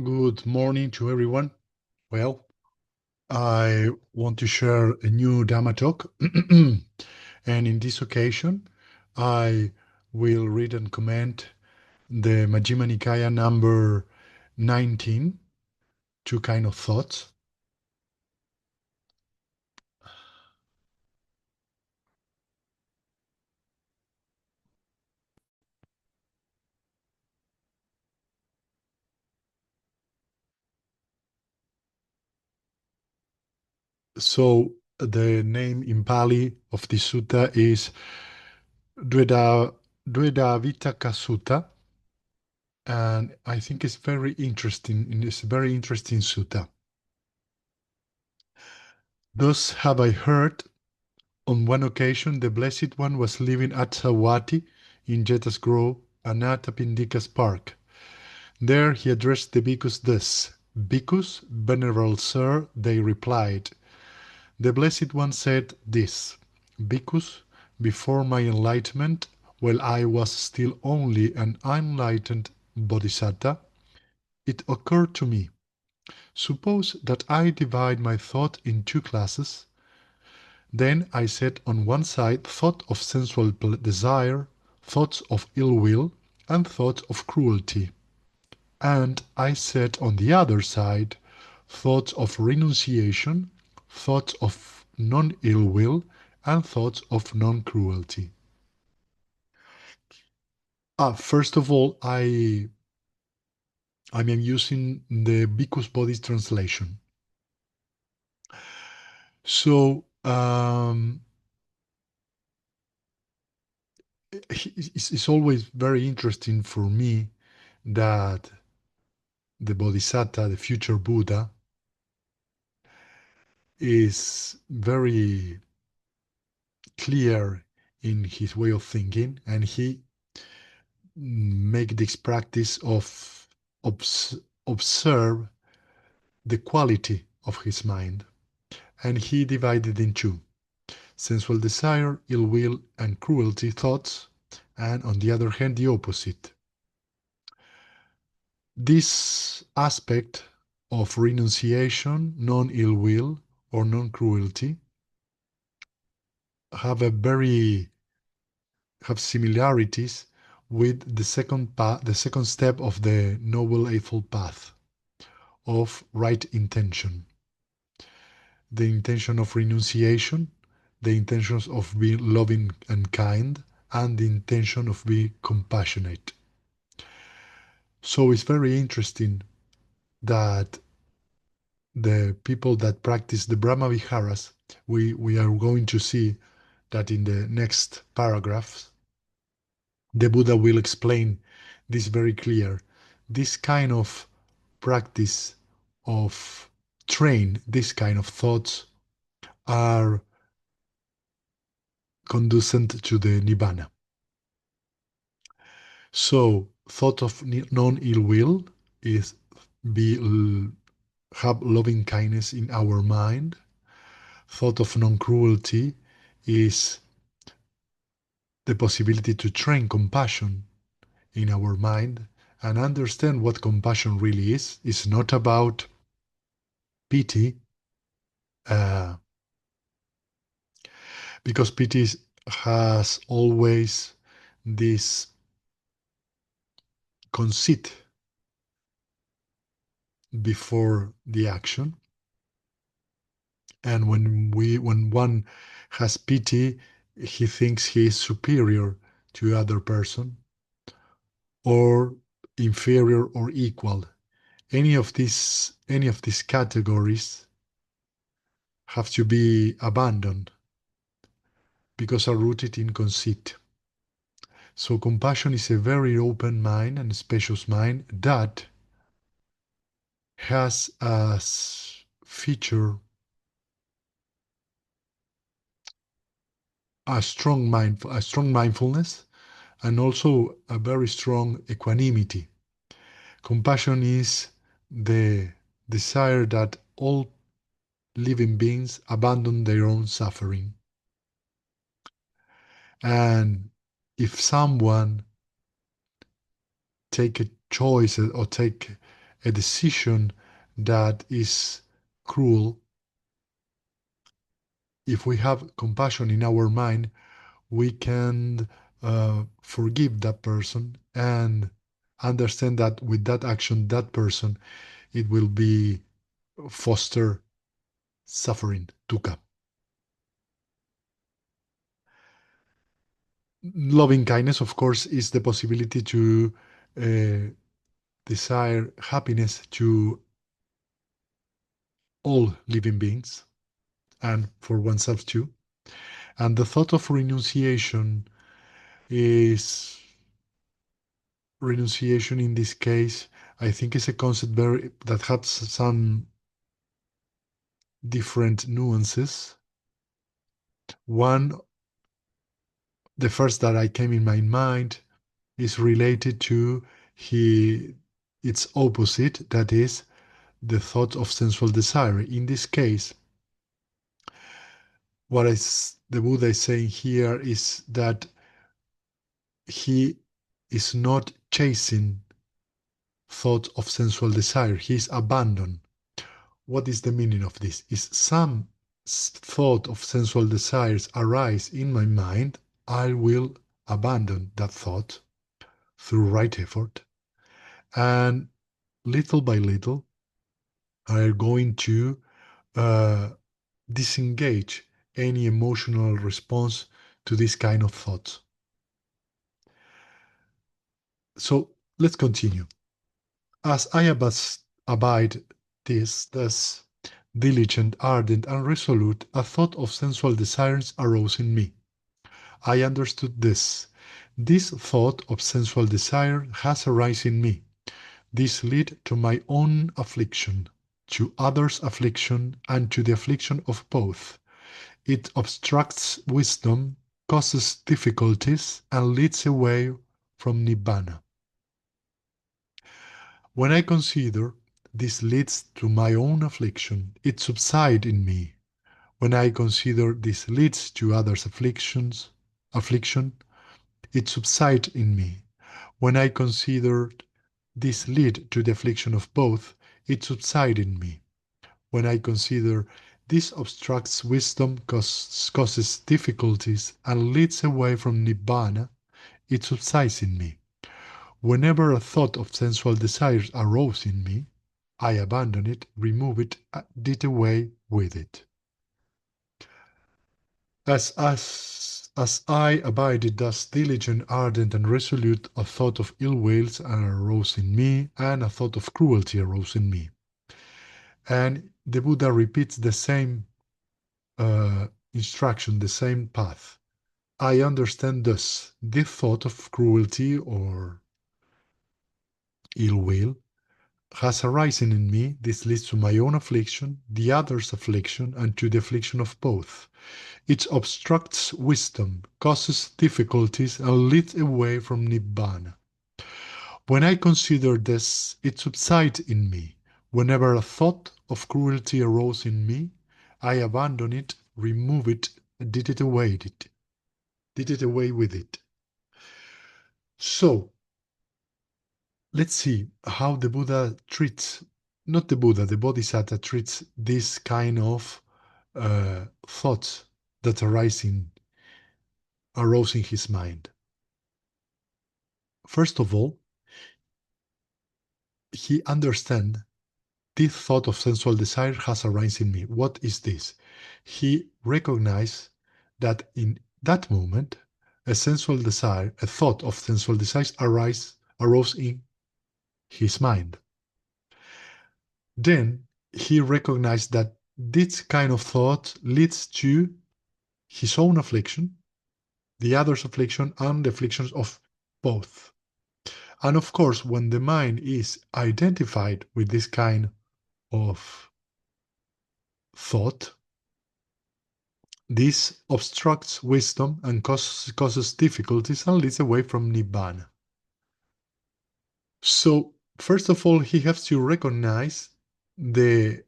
Good morning to everyone. Well, I want to share a new Dhamma talk. And in this occasion, I will read and comment the Majjhima Nikaya number 19, two kind of thoughts. So the name in Pali of this sutta is Dvedavitaka Sutta, and I think it's very interesting. It's a very interesting sutta. Thus have I heard. On one occasion, the Blessed One was living at Sawati in Jeta's Grove and at Apindika's Park. There he addressed the bhikkhus thus: Bhikkhus, venerable sir, they replied. The Blessed One said this: Bhikkhus, before my enlightenment, while I was still only an unenlightened bodhisatta, it occurred to me, suppose that I divide my thought in two classes. Then I set on one side thought of sensual desire, thoughts of ill will, and thoughts of cruelty. And I set on the other side thoughts of renunciation, thoughts of non-ill will, and thoughts of non-cruelty. First of all, I am using the Bhikkhu's Bodhi's translation. So it's always very interesting for me that the Bodhisattva, the future Buddha, is very clear in his way of thinking, and he make this practice of observe the quality of his mind, and he divided in two: sensual desire, ill will, and cruelty thoughts, and on the other hand, the opposite. This aspect of renunciation, non-ill will, or non-cruelty have a very have similarities with the second step of the Noble Eightfold Path of right intention. The intention of renunciation, the intentions of being loving and kind, and the intention of being compassionate. So it's very interesting that the people that practice the Brahma Viharas, we are going to see that in the next paragraphs, the Buddha will explain this very clear. This kind of practice of train, this kind of thoughts are conducent to the Nibbana. So thought of non-ill will is have loving kindness in our mind. Thought of non-cruelty is the possibility to train compassion in our mind and understand what compassion really is. It's not about pity, uh, because pity has always this conceit before the action. And when one has pity, he thinks he is superior to other person, or inferior or equal. Any of these categories have to be abandoned because are rooted in conceit. So compassion is a very open mind and spacious mind that has as feature a strong mindfulness, and also a very strong equanimity. Compassion is the desire that all living beings abandon their own suffering. And if someone take a choice or take a decision that is cruel, if we have compassion in our mind, we can forgive that person and understand that with that action, that person, it will be foster suffering to come. Loving kindness, of course, is the possibility to uh, desire happiness to all living beings and for oneself too. And the thought of is renunciation in this case, I think is a concept that has some different nuances. One, the first that I came in my mind is related to its opposite, that is the thought of sensual desire. In this case, the Buddha is saying here is that he is not chasing thought of sensual desire. He is abandoned. What is the meaning of this? Is some thought of sensual desires arise in my mind, I will abandon that thought through right effort, and little by little, I am going to uh, disengage any emotional response to this kind of thoughts. So let's continue. As I abide thus diligent, ardent, and resolute, a thought of sensual desires arose in me. I understood this. This thought of sensual desire has arisen in me. This led to my own affliction, to others' affliction, and to the affliction of both. It obstructs wisdom, causes difficulties, and leads away from Nibbana. When I consider this leads to my own affliction, it subsides in me. When I consider this leads to others' affliction, it subsides in me. When I consider this lead to the affliction of both, it subsides in me. When I consider this obstructs wisdom, causes difficulties, and leads away from Nibbana, it subsides in me. Whenever a thought of sensual desires arose in me, I abandon it, remove it, did away with it. As I abided thus diligent, ardent, and resolute, a thought of ill wills arose in me, and a thought of cruelty arose in me. And the Buddha repeats the same instruction, the same path. I understand thus, this thought of cruelty or ill will has arisen in me, this leads to my own affliction, the other's affliction, and to the affliction of both. It obstructs wisdom, causes difficulties, and leads away from Nibbana. When I consider this, it subsides in me. Whenever a thought of cruelty arose in me, I abandon it, remove it, did it away with it. So, let's see how the Buddha treats, not the Buddha, the Bodhisattva treats this kind of thoughts that arose in his mind. First of all, he understands this thought of sensual desire has arisen in me. What is this? He recognized that in that moment, a thought of sensual desires arose in his mind. Then he recognized that this kind of thought leads to his own affliction, the other's affliction, and the afflictions of both. And of course, when the mind is identified with this kind of thought, this obstructs wisdom and causes difficulties and leads away from Nibbana. So, first of all, he has to recognize the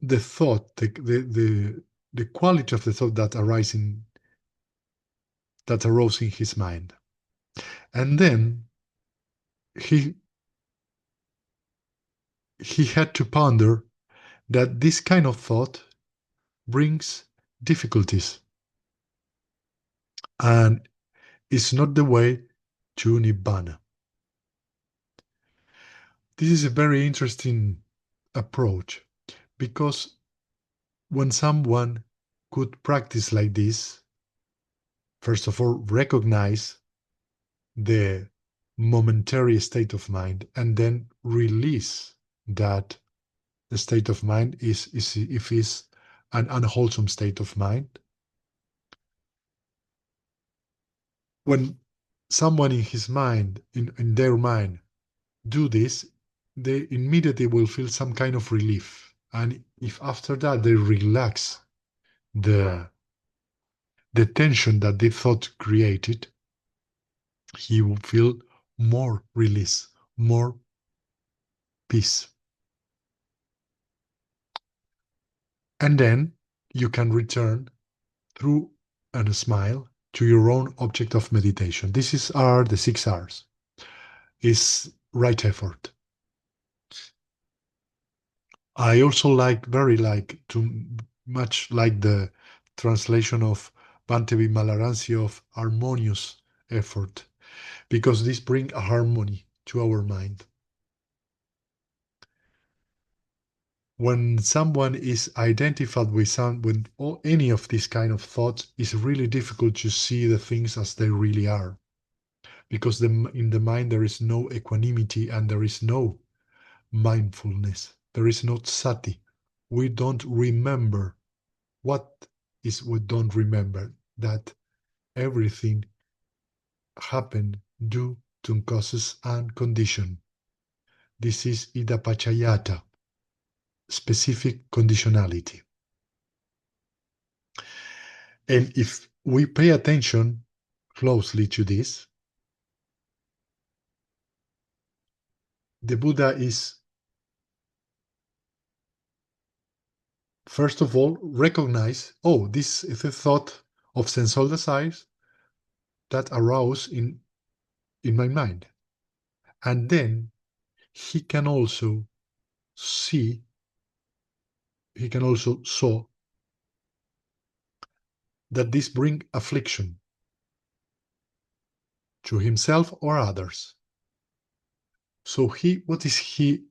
thought, the quality of the thought that arose in his mind. And then he he had to ponder that this kind of thought brings difficulties and is not the way to nibbana. This is a very interesting approach because when someone could practice like this, first of all, recognize the momentary state of mind and then release that the state of mind is if it's an unwholesome state of mind. When someone in his mind, in their mind, do this, they immediately will feel some kind of relief. And if after that they relax the the tension that they thought created, he will feel more release, more peace. And then you can return through a smile to your own object of meditation. Are the 6 R's. Is right effort. I also very like to much like the translation of Bhante Vimalaransi of harmonious effort, because this brings a harmony to our mind. When someone is identified with any of these kind of thoughts, it's really difficult to see the things as they really are, because in the mind there is no equanimity and there is no mindfulness. There is no sati. We don't remember. What is we don't remember? That everything happened due to causes and condition. This is idapachayata, specific conditionality. And if we pay attention closely to this, the Buddha is, first of all, recognize, oh, this is a thought of sensual desires that arouse in my mind. And then he can also see, he can also saw that this bring affliction to himself or others. So what is he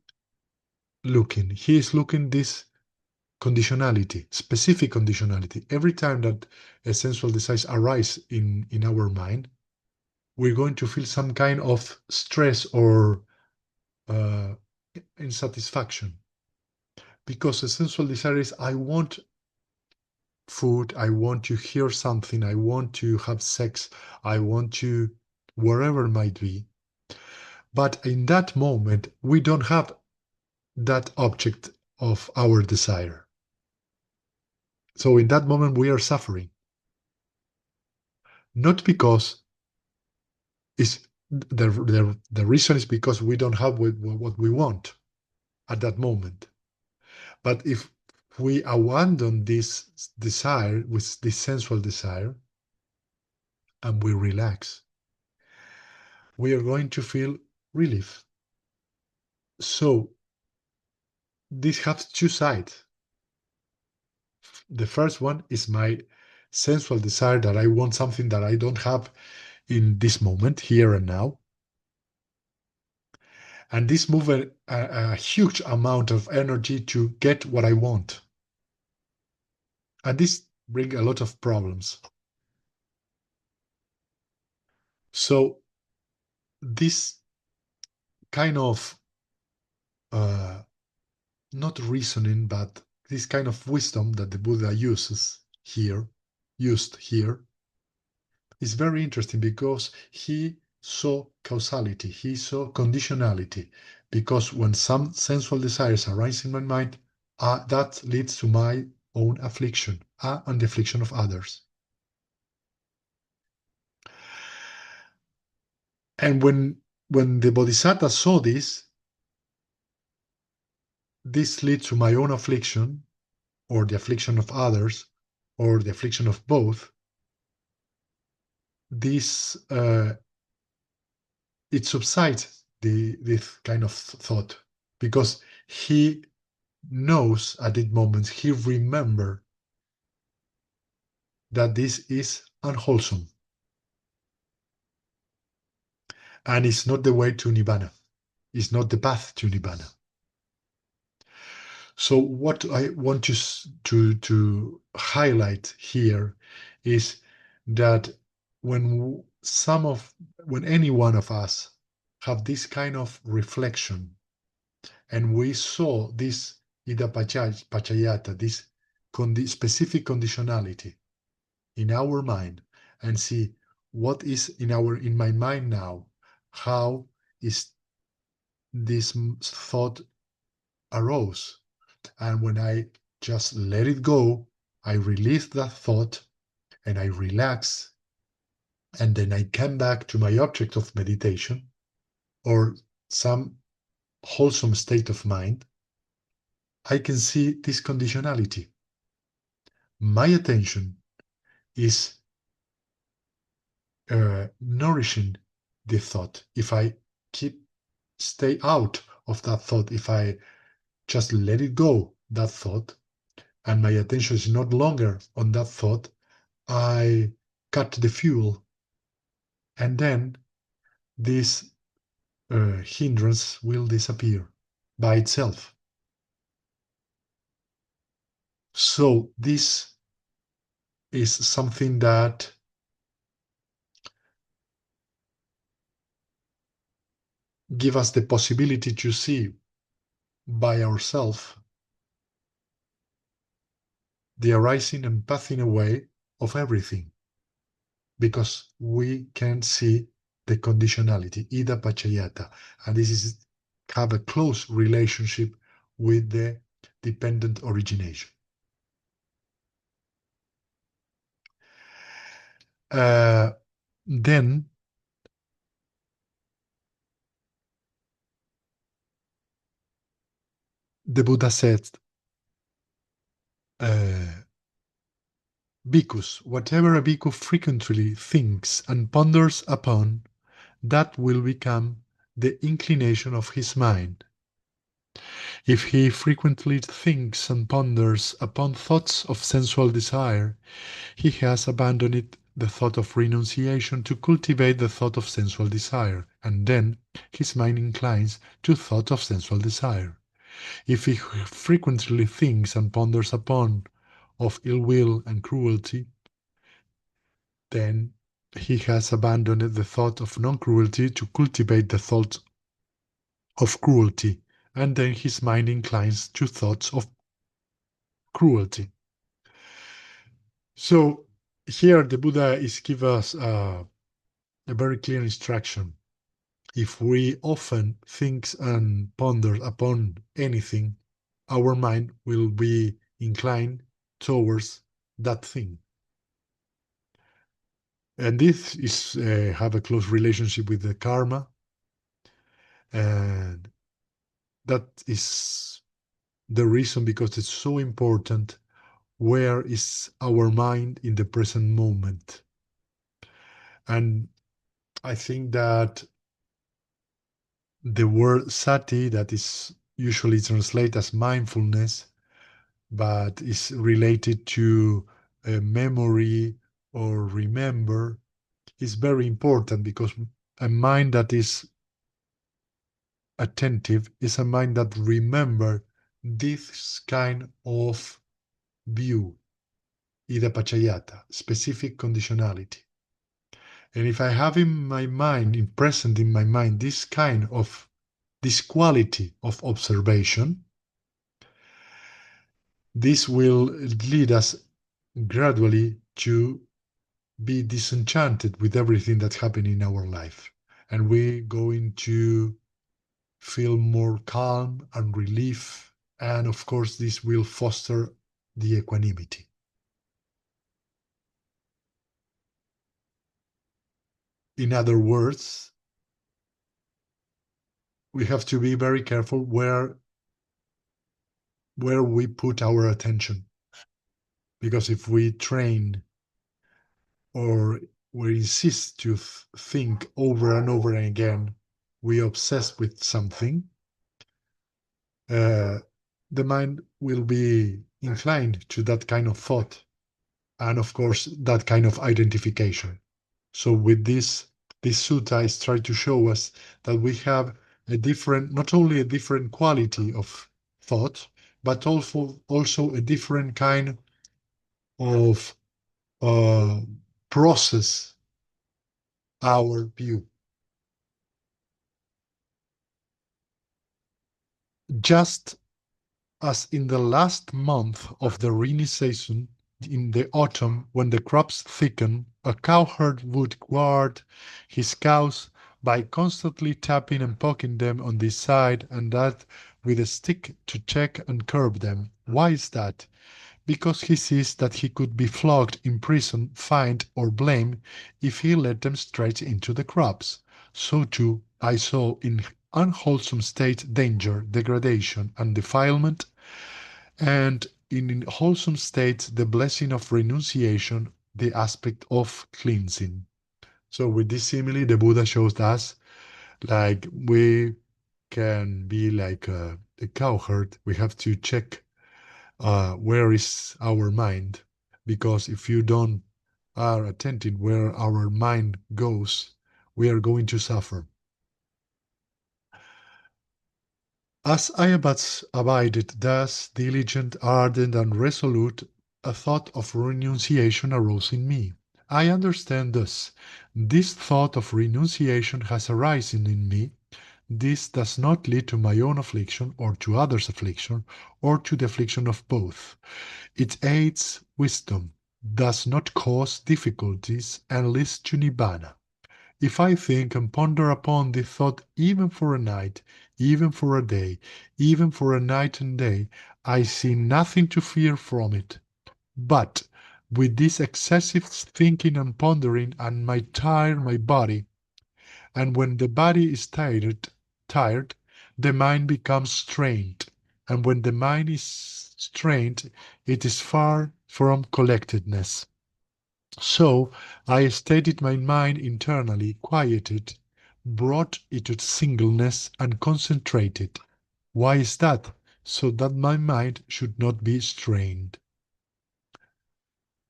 looking? He is looking this conditionality, specific conditionality. Every time that a sensual desires arise in our mind, we're going to feel some kind of stress or uh, insatisfaction. Because a sensual desire is, I want food, I want to hear something, I want to have sex, I want to, wherever it might be. But in that moment, we don't have that object of our desire. So in that moment, we are suffering. Not because the reason is because we don't have what we want at that moment. But if we abandon this desire with this sensual desire and we relax, we are going to feel relief. So this has two sides. The first one is my sensual desire that I want something that I don't have in this moment, here and now. And this moves a huge amount of energy to get what I want. And this brings a lot of problems. So this kind of not reasoning, but this kind of wisdom that the Buddha used here, is very interesting because he saw causality, he saw conditionality. Because when some sensual desires arise in my mind, that leads to my own affliction and the affliction of others. And when the Bodhisattva saw this leads to my own affliction, or the affliction of others, or the affliction of both. This it subsides this kind of thought, because he knows at that moment, he remember that this is unwholesome and it's not the way to Nibbana. It's not the path to Nibbana. So what I want to highlight here is that when when any one of us have this kind of reflection, and we saw this pachayata, this specific conditionality in our mind, and see what is in my mind now, how is this thought arose, and when I just let it go, I release that thought and I relax, and then I come back to my object of meditation or some wholesome state of mind. I can see this conditionality. My attention is nourishing the thought. If I stay out of that thought, if I just let it go, that thought, and my attention is not longer on that thought, I cut the fuel, and then this hindrance will disappear by itself. So this is something that give us the possibility to see by ourselves the arising and passing away of everything, because we can see the conditionality, ida pachayata, and this is have a close relationship with the dependent origination. Then the Buddha said, bhikkhus, whatever a bhikkhu frequently thinks and ponders upon, that will become the inclination of his mind. If he frequently thinks and ponders upon thoughts of sensual desire, he has abandoned the thought of renunciation to cultivate the thought of sensual desire, and then his mind inclines to thought of sensual desire. If he frequently thinks and ponders upon of ill will and cruelty, then he has abandoned the thought of non-cruelty to cultivate the thought of cruelty, and then his mind inclines to thoughts of cruelty. So here the Buddha is give us a very clear instruction. If we often think and ponder upon anything, our mind will be inclined towards that thing. And this is have a close relationship with the karma, and that is the reason because it's so important. Where is our mind in the present moment? And I think that the word sati, that is usually translated as mindfulness, but is related to memory or remember, is very important, because a mind that is attentive is a mind that remember this kind of view, ida pachayata, specific conditionality. And if I have in my mind, present in my mind, this quality of observation, this will lead us gradually to be disenchanted with everything that's happening in our life. And we're going to feel more calm and relief. And of course, this will foster the equanimity. In other words, we have to be very careful where we put our attention. Because if we train or we insist to think over and over again we obsess with something, uh, the mind will be inclined to that kind of thought and, of course, that kind of identification. So with this sutta is trying to show us that we have a different, not only a different quality of thought, but also a different kind of uh, process our view. Just as in the last month of the rainy season, in the autumn, when the crops thicken, a cowherd would guard his cows by constantly tapping and poking them on this side and that with a stick to check and curb them. Why is that? Because he sees that he could be flogged, imprisoned, fined, or blamed if he led them straight into the crops. So too I saw in unwholesome state danger, degradation, and defilement, and in wholesome states the blessing of renunciation, the aspect of cleansing. So with this simile, the Buddha shows us like we can be like a cowherd. We have to check where is our mind, because if you don't are attentive where our mind goes, we are going to suffer. As I abided thus, diligent, ardent, and resolute, a thought of renunciation arose in me. I understand thus. This thought of renunciation has arisen in me. This does not lead to my own affliction or to others' affliction or to the affliction of both. It aids wisdom, does not cause difficulties, and leads to Nibbana. If I think and ponder upon this thought even for a night, even for a day, even for a night and day, I see nothing to fear from it. But with this excessive thinking and pondering and might tire my body, and when the body is tired, the mind becomes strained. And when the mind is strained, it is far from collectedness. So I steadied my mind internally, quieted, brought it to singleness, and concentrated. Why is that? So that my mind should not be strained.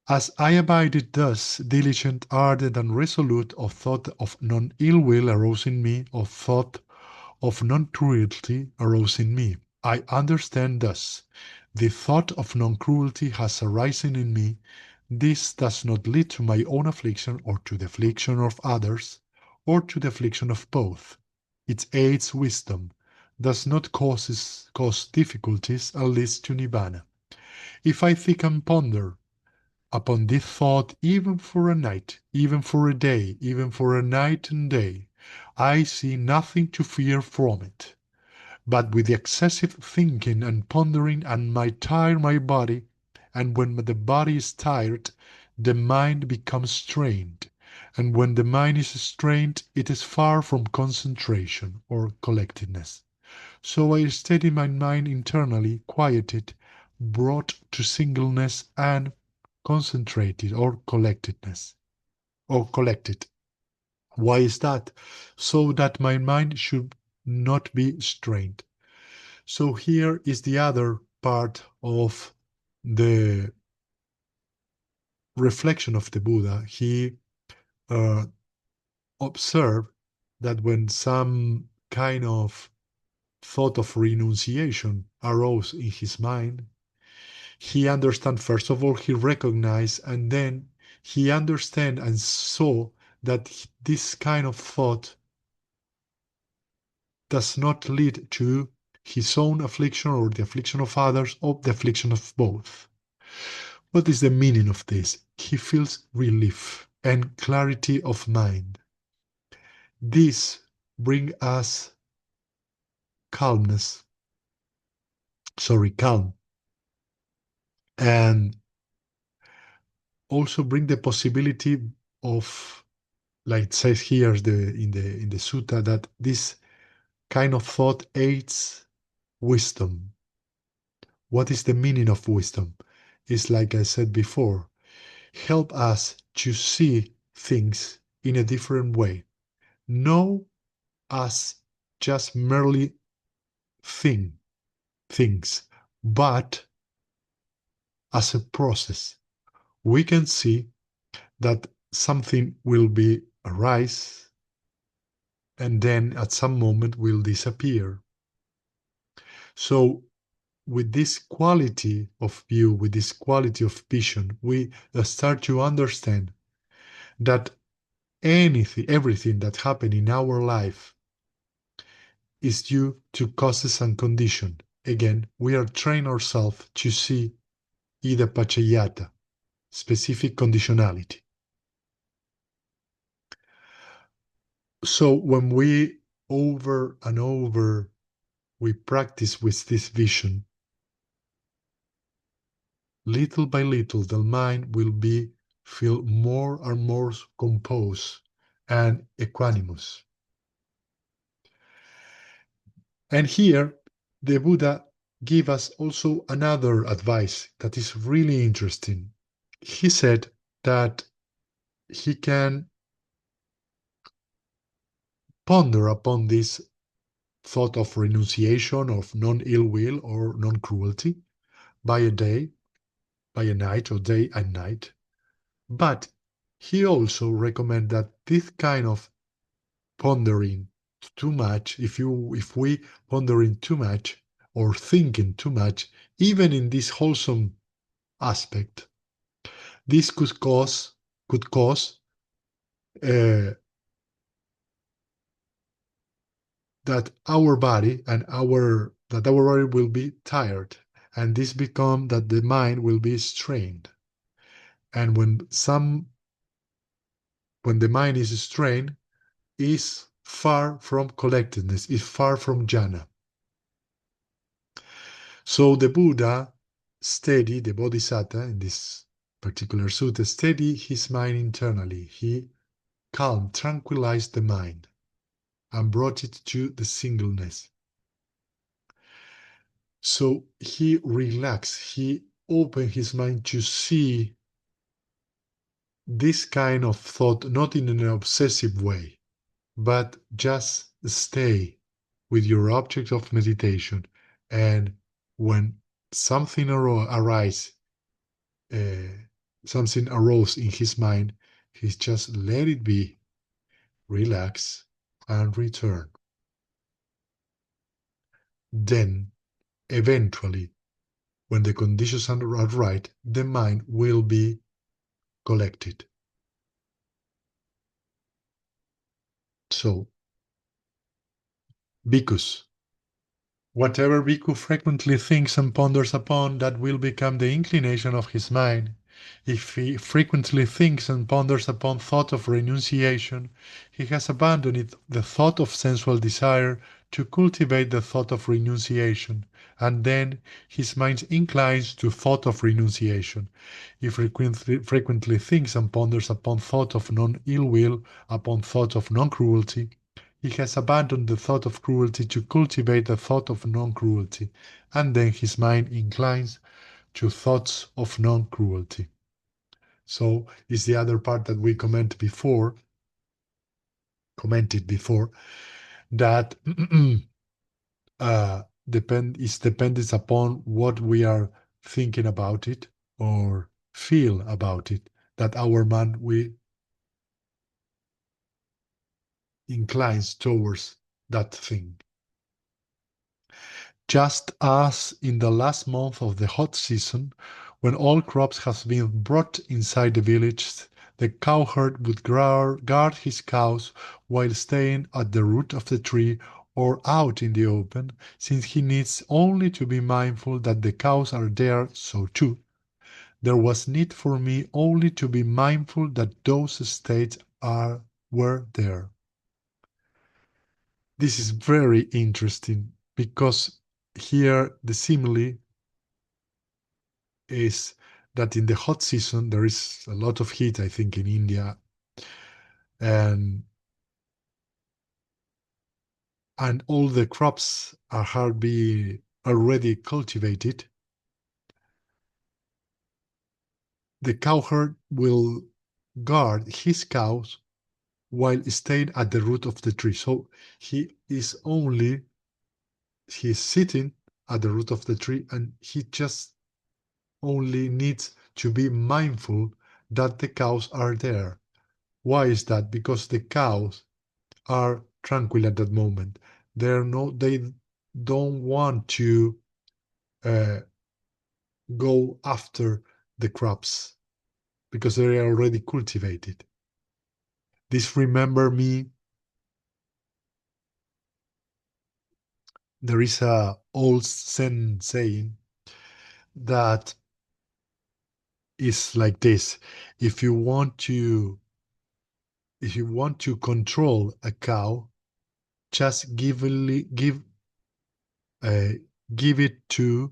As I abided thus, diligent, ardent, and resolute, of thought of non-ill will arose in me, of thought of non-cruelty arose in me. I understand thus. The thought of non-cruelty has arisen in me. This does not lead to my own affliction or to the affliction of others, or to the affliction of both. It aids wisdom, does not cause difficulties, and leads to Nibbana. If I think and ponder upon this thought even for a night, even for a day, even for a night and day, I see nothing to fear from it. But with the excessive thinking and pondering and might tire my body, and when the body is tired, the mind becomes strained, and when the mind is strained, it is far from concentration or collectedness. So I steady my mind internally, quieted, brought to singleness and concentrated or collectedness or collected. Why is that? So that my mind should not be strained. So here is the other part of the reflection of the Buddha. He uh, observed that when some kind of thought of renunciation arose in his mind, he understand first of all, he recognized, and then he understand and saw that this kind of thought does not lead to his own affliction or the affliction of others or the affliction of both. What is the meaning of this? He feels relief and clarity of mind. This bring us calmness, calm, and also bring the possibility of, like it says here in the sutta, that this kind of thought aids wisdom. What is the meaning of wisdom? It's like I said before, help us to see things in a different way. Know as just merely things, but as a process. We can see that something will be arise and then at some moment will disappear. So with this quality of view, with this quality of vision, we start to understand that everything that happened in our life is due to causes and condition. Again, we are trained ourselves to see ida pachayata, specific conditionality. So when we over and over we practice with this vision, little by little the mind will be feel more and more composed and equanimous. And here the Buddha give us also another advice that is really interesting. He said that he can ponder upon this thought of renunciation, of non-ill will or non-cruelty by a day, by a night, or day and night. But he also recommend that this kind of pondering too much, if we pondering too much or thinking too much, even in this wholesome aspect, this could cause uh, that our body will be tired, and this become that the mind will be strained. And when the mind is strained, is far from collectedness, is far from jhana. So the Buddha steady, the Bodhisattva in this particular sutta, steady his mind internally. He calmed, tranquilized the mind, and brought it to the singleness. So he relaxed, he opened his mind to see this kind of thought not in an obsessive way, but just stay with your object of meditation. And when something uh, something arose in his mind, he just let it be, relax, and return. Then, eventually, when the conditions are right, the mind will be collected. So, bhikkhus, whatever bhikkhu frequently thinks and ponders upon, that will become the inclination of his mind. If he frequently thinks and ponders upon thought of renunciation, he has abandoned the thought of sensual desire to cultivate the thought of renunciation, and then his mind inclines to thought of renunciation. If frequently thinks and ponders upon thought of non-ill will, upon thought of non-cruelty, he has abandoned the thought of cruelty to cultivate the thought of non-cruelty, and then his mind inclines to thoughts of non-cruelty. So is the other part that we commented before, that depends upon what we are thinking about it or feel about it, that our mind we inclines towards that thing. Just as in the last month of the hot season, when all crops have been brought inside the village, the cowherd would guard his cows while staying at the root of the tree or out in the open, since he needs only to be mindful that the cows are there, so too. There was need for me only to be mindful that those states were there. This is very interesting because here the simile is that in the hot season there is a lot of heat, I think, in India, and all the crops are hardly already cultivated. The cowherd will guard his cows while staying at the root of the tree. So he is sitting at the root of the tree, and he just only needs to be mindful that the cows are there. Why is that? Because the cows are tranquil at that moment. They don't want to uh, go after the crops because they are already cultivated. This remember me, there is a old Zen saying that is like this: if you want to control a cow, just uh, give it to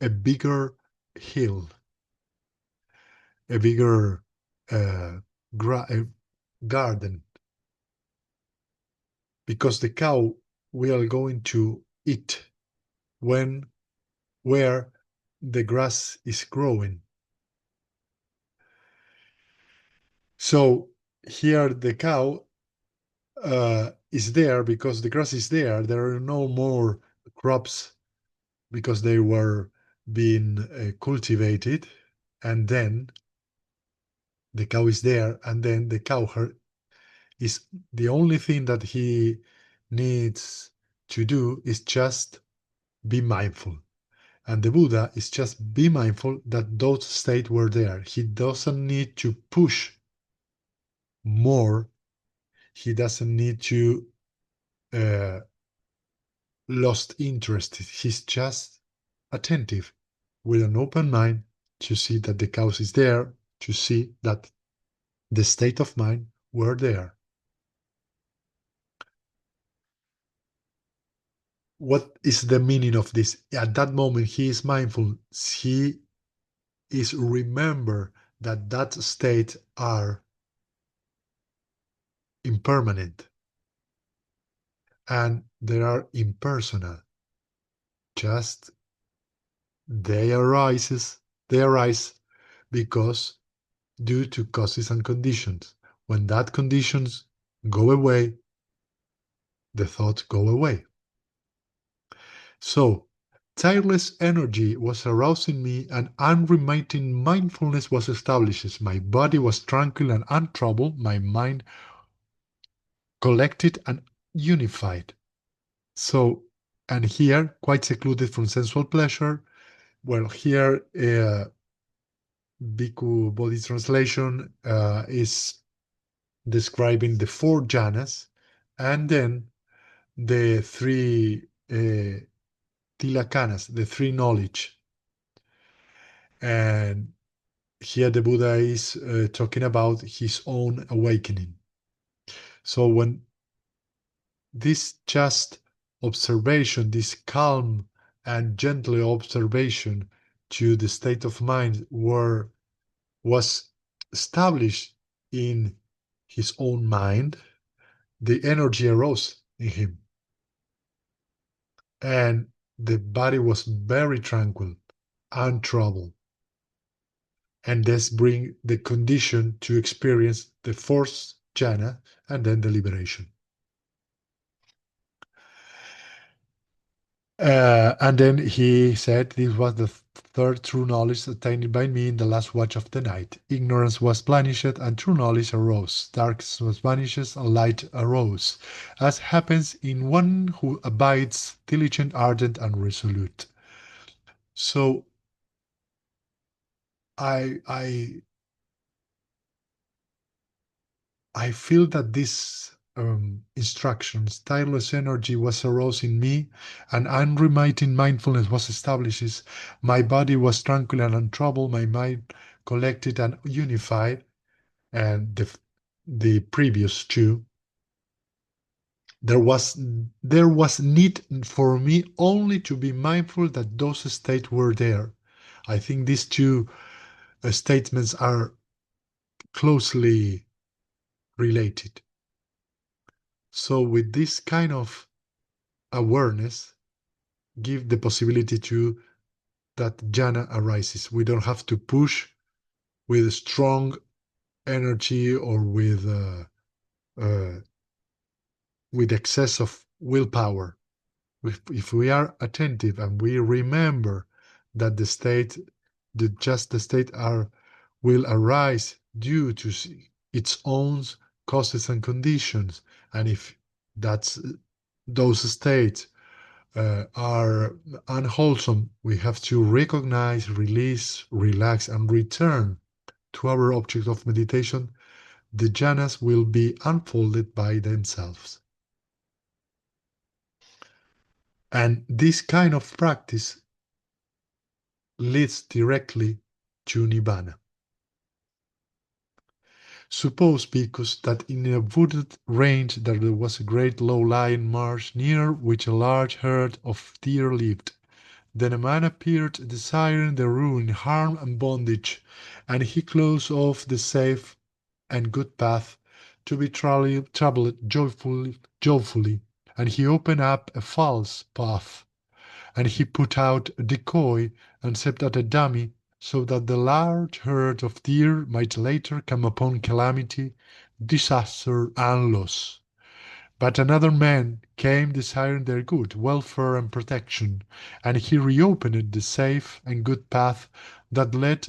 a bigger hill, a bigger uh, garden, because the cow will going to eat when where the grass is growing. So here the cow is there because the grass is there. There are no more crops because they were being cultivated, and then the cow is there, and then the cow is the only thing that he needs to do is just be mindful. And the Buddha is just be mindful that those states were there. He doesn't need to push more. He doesn't need to uh, lost interest. He's just attentive with an open mind to see that the cause is there, to see that the state of mind were there. What is the meaning of this? At that moment, he is mindful. He is remember that that state are impermanent and they are impersonal. Just they arise because due to causes and conditions. When that conditions go away, the thoughts go away. So, tireless energy was aroused in me and unremitting mindfulness was established. My body was tranquil and untroubled, my mind collected and unified. So, and here, quite secluded from sensual pleasure. Well, here, Bhikkhu Bodhi translation is describing the four jhanas and then the three tilakanas, the three knowledge. And here the Buddha is talking about his own awakening. So when this just observation, this calm and gentle observation to the state of mind was established in his own mind, the energy arose in him. And the body was very tranquil, untroubled. And this bring the condition to experience the fourth jhana and then the liberation. And then he said, this was the third true knowledge attained by me in the last watch of the night. Ignorance was banished and true knowledge arose. Darkness was banished and light arose, as happens in one who abides diligent, ardent, and resolute. So I feel that this instructions, tireless energy was arose in me, and unremitting mindfulness was established. My body was tranquil and untroubled, my mind collected and unified, and the previous two. There was need for me only to be mindful that those states were there. I think these two statements are closely related. So with this kind of awareness, give the possibility to that jhana arises. We don't have to push with strong energy or with uh, with excess of willpower. If we are attentive and we remember that the state will arise due to its own causes and conditions, and if that's those states are unwholesome, we have to recognize, release, relax, and return to our object of meditation. The jhanas will be unfolded by themselves. And this kind of practice leads directly to Nibbana. Suppose, because that in a wooded range there was a great low-lying marsh near which a large herd of deer lived. Then a man appeared desiring the ruin, harm, and bondage, and he closed off the safe and good path to be traveled joyfully, and he opened up a false path, and he put out a decoy and set out a dummy, so that the large herd of deer might later come upon calamity, disaster, and loss. But another man came desiring their good, welfare, and protection, and he reopened the safe and good path that led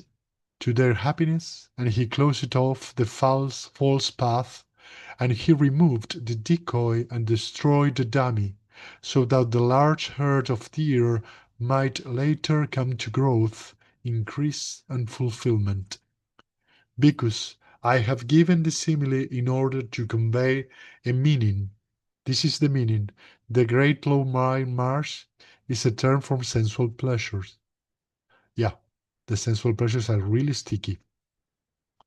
to their happiness, and he closed off the false path, and he removed the decoy and destroyed the dummy, so that the large herd of deer might later come to growth, increase, and fulfillment. Because I have given the simile in order to convey a meaning. This is the meaning. The great low marsh is a term for sensual pleasures. Yeah, the sensual pleasures are really sticky.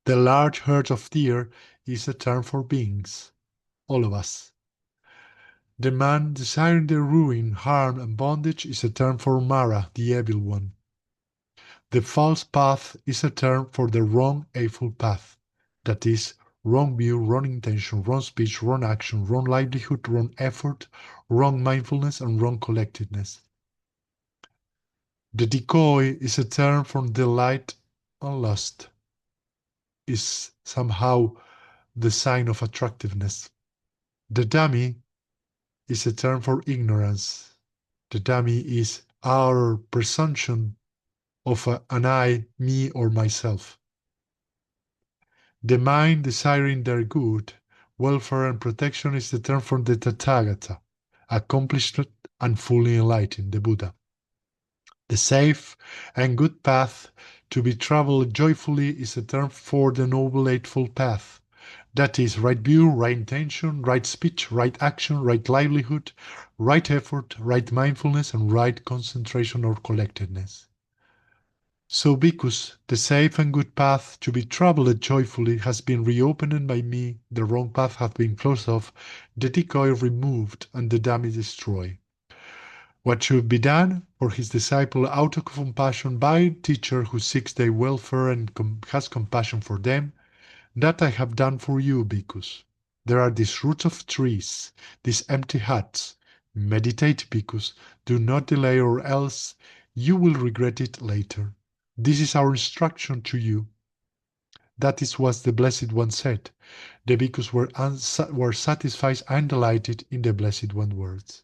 The large herd of deer is a term for beings, all of us. The man desiring their ruin, harm, and bondage is a term for Mara, the evil one. The false path is a term for the wrong eightfold path, that is, wrong view, wrong intention, wrong speech, wrong action, wrong livelihood, wrong effort, wrong mindfulness, and wrong collectedness. The decoy is a term for delight and lust, is somehow the sign of attractiveness. The dummy is a term for ignorance. The dummy is our presumption of an I, me, or myself. The mind desiring their good, welfare, and protection is the term for the Tathagata, accomplished and fully enlightened, the Buddha. The safe and good path to be traveled joyfully is a term for the Noble Eightfold Path. That is, right view, right intention, right speech, right action, right livelihood, right effort, right mindfulness, and right concentration or collectedness. So, because the safe and good path to be traveled joyfully has been reopened by me, the wrong path hath been closed off, the decoy removed, and the dummy destroyed. What should be done for his disciple out of compassion by a teacher who seeks their welfare and has compassion for them? That I have done for you, bhikkhus. There are these roots of trees, these empty huts. Meditate, bhikkhus. Do not delay, or else you will regret it later. This is our instruction to you. That is what the Blessed One said. The bhikkhus were satisfied and delighted in the Blessed One's words.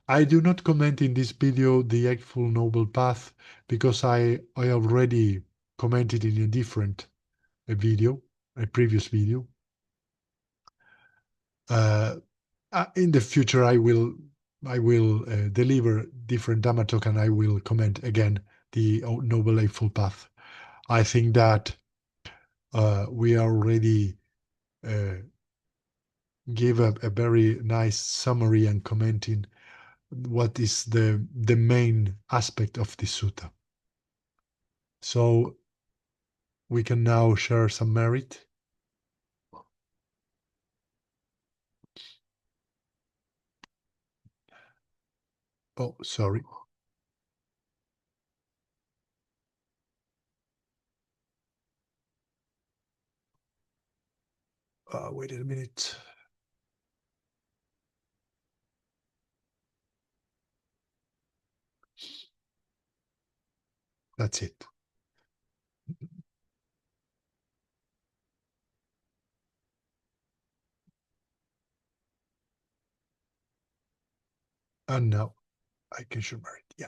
I do not comment in this video the Eightfold Noble Path because I already commented in a different video, a previous video. In the future, I will deliver different Dhamma talk and I will comment again the Noble Eightfold Path. I think that we already gave a very nice summary and commenting what is the main aspect of this sutta. So we can now share some merit. Oh, sorry. Wait a minute. That's it. And now I can share it. Yeah,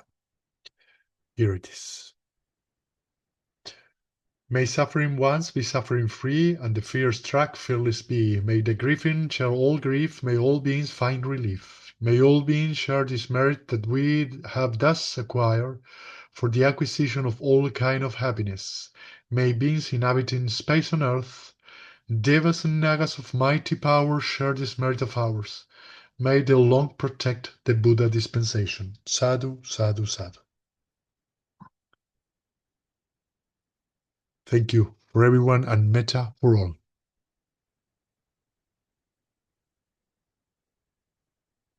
here it is. May suffering ones be suffering free, and the fear struck fearless be. May the grieving share all grief, may all beings find relief. May all beings share this merit that we have thus acquired for the acquisition of all kind of happiness. May beings inhabiting space on earth, devas and nagas of mighty power share this merit of ours. May they long protect the Buddha dispensation. Sadhu, sadhu, sadhu. Thank you for everyone and metta for all.